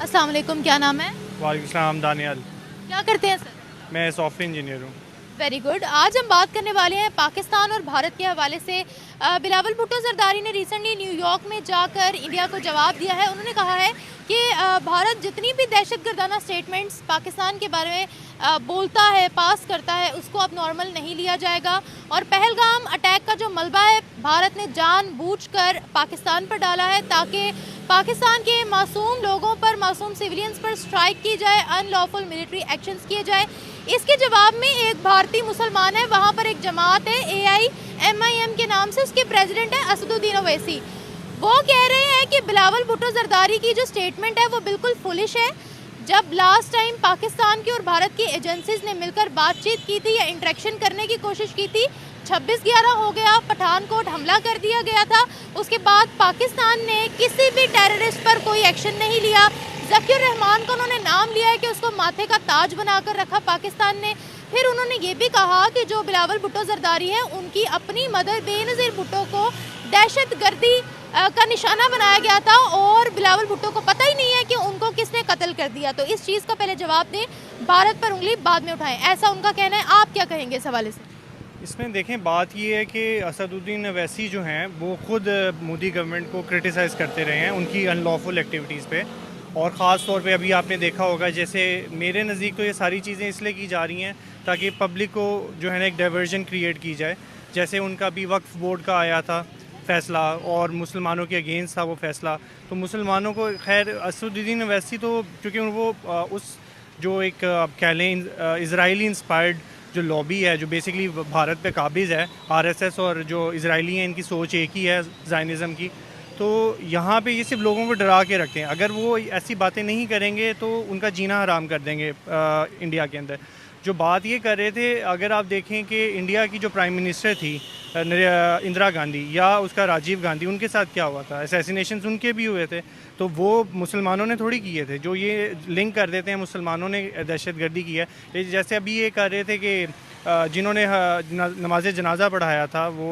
अस्सलाम वालेकुम, क्या नाम है? वालेकुम सलाम दानियाल। क्या करते हैं सर? मैं सॉफ्टवेयर इंजीनियर हूँ। Very good. आज हम बात करने वाले हैं पाकिस्तान और भारत के हवाले से। बिलावल भुट्टो जरदारी ने रिसेंटली न्यूयॉर्क में जाकर इंडिया को जवाब दिया है। उन्होंने कहा है कि भारत जितनी भी दहशतगर्दाना स्टेटमेंट्स पाकिस्तान के बारे में बोलता है, पास करता है, उसको अब नॉर्मल नहीं लिया जाएगा। और पहलगाम अटैक का जो मलबा है, भारत ने जानबूझकर पाकिस्तान पर डाला है ताकि पाकिस्तान के मासूम लोगों पर, मासूम सिविलियंस पर स्ट्राइक की जाए, अनलॉफुल मिलिट्री एक्शंस किए जाए। इसके जवाब में एक भारतीय मुसलमान है, वहाँ पर एक जमात है AIMIM के नाम से, उसके प्रेसिडेंट है असदुद्दीन ओवैसी। वो कह रहे हैं कि बिलावल भुट्टो जरदारी की जो स्टेटमेंट है वो बिल्कुल फुलिश है। जब लास्ट टाइम पाकिस्तान की और भारत की एजेंसीज ने मिलकर बातचीत की थी या इंटरेक्शन करने की कोशिश की थी, 26/11 हो गया, पठानकोट हमला कर दिया गया था। उसके बाद पाकिस्तान ने किसी भी टेररिस्ट पर कोई एक्शन नहीं लिया। ज़कीर रहमान को उन्होंने नाम लिया है कि उसको माथे का ताज बनाकर रखा पाकिस्तान ने। फिर उन्होंने ये भी कहा कि जो बिलावल भुट्टो जरदारी है, उनकी अपनी मदर बेनज़ीर भुट्टो को दहशतगर्दी का निशाना बनाया गया था और बिलावल भुट्टो को पता ही नहीं है कि उनको किसने कत्ल कर दिया। तो इस चीज़ का पहले जवाब दें, भारत पर उंगली बाद में उठाएं, ऐसा उनका कहना है। आप क्या कहेंगे इस हवाले से? इसमें देखें, बात ये है कि असदुद्दीन ओवैसी जो हैं वो ख़ुद मोदी गवर्नमेंट को क्रिटिसाइज़ करते रहे हैं उनकी अनलॉफुल एक्टिविटीज़ पे। और ख़ास तौर पे अभी आपने देखा होगा, जैसे मेरे नज़दीक तो ये सारी चीज़ें इसलिए की जा रही हैं ताकि पब्लिक को जो है ना एक डाइवर्जन क्रिएट की जाए। जैसे उनका भी वक्फ बोर्ड का आया था फ़ैसला और मुसलमानों के अगेंस्ट था वो फ़ैसला। तो मुसलमानों को, खैर असदुद्दीन ओवैसी तो क्योंकि वो उस जो एक आप कह लें इज़राइली इंस्पायर्ड जो लॉबी है, जो बेसिकली भारत पे काबिज़ है, RSS और जो इज़राइली हैं, इनकी सोच एक ही है ज़ायनिज़म की। तो यहाँ पे ये सिर्फ लोगों को डरा के रखते हैं। अगर वो ऐसी बातें नहीं करेंगे तो उनका जीना हराम कर देंगे इंडिया के अंदर। जो बात ये कर रहे थे, अगर आप देखें कि इंडिया की जो प्राइम मिनिस्टर थी इंदिरा गांधी या उसका राजीव गांधी, उनके साथ क्या हुआ था, असैसिनेशंस उनके भी हुए थे। तो वो मुसलमानों ने थोड़ी किए थे। जो ये लिंक कर देते हैं मुसलमानों ने दहशतगर्दी की है। जैसे अभी ये कर रहे थे कि जिन्होंने नमाज जनाजा पढ़ाया था, वो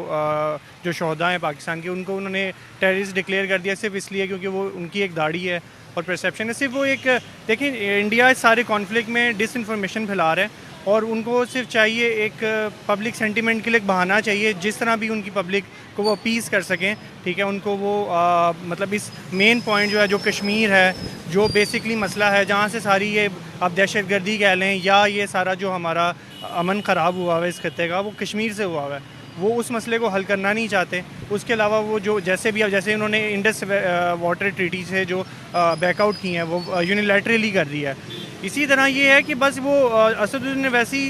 जो शहदा हैं पाकिस्तान के, उनको उन्होंने टेररिस्ट डिक्लेयर कर दिया सिर्फ इसलिए क्योंकि वो उनकी एक दाढ़ी है और परसेप्शन है। सिर्फ वो एक, देखें, इंडिया इस सारे कॉन्फ्लिक्ट में डिसइंफॉर्मेशन फैला रहा है और उनको सिर्फ चाहिए एक पब्लिक सेंटिमेंट के लिए एक बहाना चाहिए, जिस तरह भी उनकी पब्लिक को वो अपीस कर सकें। ठीक है, उनको वो मतलब इस मेन पॉइंट जो है, जो कश्मीर है, जो बेसिकली मसला है, जहाँ से सारी ये आप दहशतगर्दी कह लें या ये सारा जो हमारा अमन ख़राब हुआ है इस खत्ते का, वो कश्मीर से हुआ है। वो उस मसले को हल करना नहीं चाहते। उसके अलावा वो जो जैसे भी, अब जैसे उन्होंने इंडस वाटर ट्रीटी से जो बैकआउट की हैं, वो यूनिलैटरली कर दिया है। इसी तरह ये है कि बस वो असदुद्दीन ओवैसी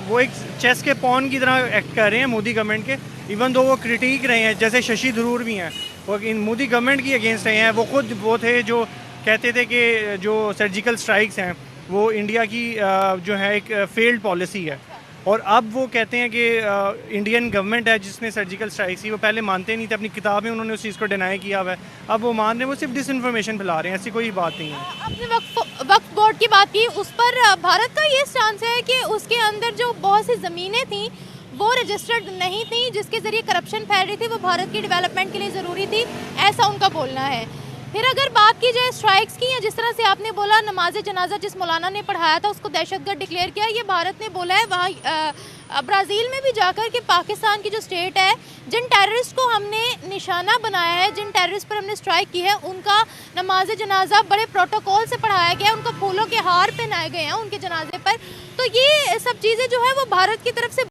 वो एक चेस के पॉन की तरह एक्ट कर रहे हैं मोदी गवर्नमेंट के। इवन दो वो क्रिटिक रहे हैं, जैसे शशि थरूर भी हैं, वो इन मोदी गवर्नमेंट की अगेंस्ट रहे हैं। वो खुद वो थे जो कहते थे कि जो सर्जिकल स्ट्राइक्स हैं वो इंडिया की जो है एक फेल्ड पॉलिसी है। और अब वो कहते हैं कि इंडियन गवर्नमेंट है जिसने सर्जिकल स्ट्राइक्स की। वो पहले मानते नहीं थे, अपनी किताब में उन्होंने उस चीज़ को डिनाई किया हुआ है। अब वो मान रहे हैं, वो सिर्फ डिसइंफॉर्मेशन फैला रहे हैं, ऐसी कोई बात नहीं है। आपने वक्फ बोर्ड की बात की, उस पर भारत का ये स्टांस है कि उसके अंदर जो बहुत सी ज़मीनें थी वो रजिस्टर्ड नहीं थी, जिसके ज़रिए करप्शन फैल रही थी, वो भारत की डेवलपमेंट के लिए ज़रूरी थी, ऐसा उनका बोलना है। फिर अगर बात की जाए स्ट्राइक्स की, या जिस तरह से आपने बोला नमाज जनाजा जिस मौलाना ने पढ़ाया था उसको दहशतगर्द डिक्लेयर किया, ये भारत ने बोला है वहाँ ब्राज़ील में भी जाकर कि पाकिस्तान की जो स्टेट है, जिन टेररिस्ट को हमने निशाना बनाया है, जिन टेररिस्ट पर हमने स्ट्राइक की है, उनका नमाज जनाजा बड़े प्रोटोकॉल से पढ़ाया गया, उनको फूलों के हार पहनाए गए हैं उनके जनाजे पर। तो ये सब चीज़ें जो है वो भारत की तरफ से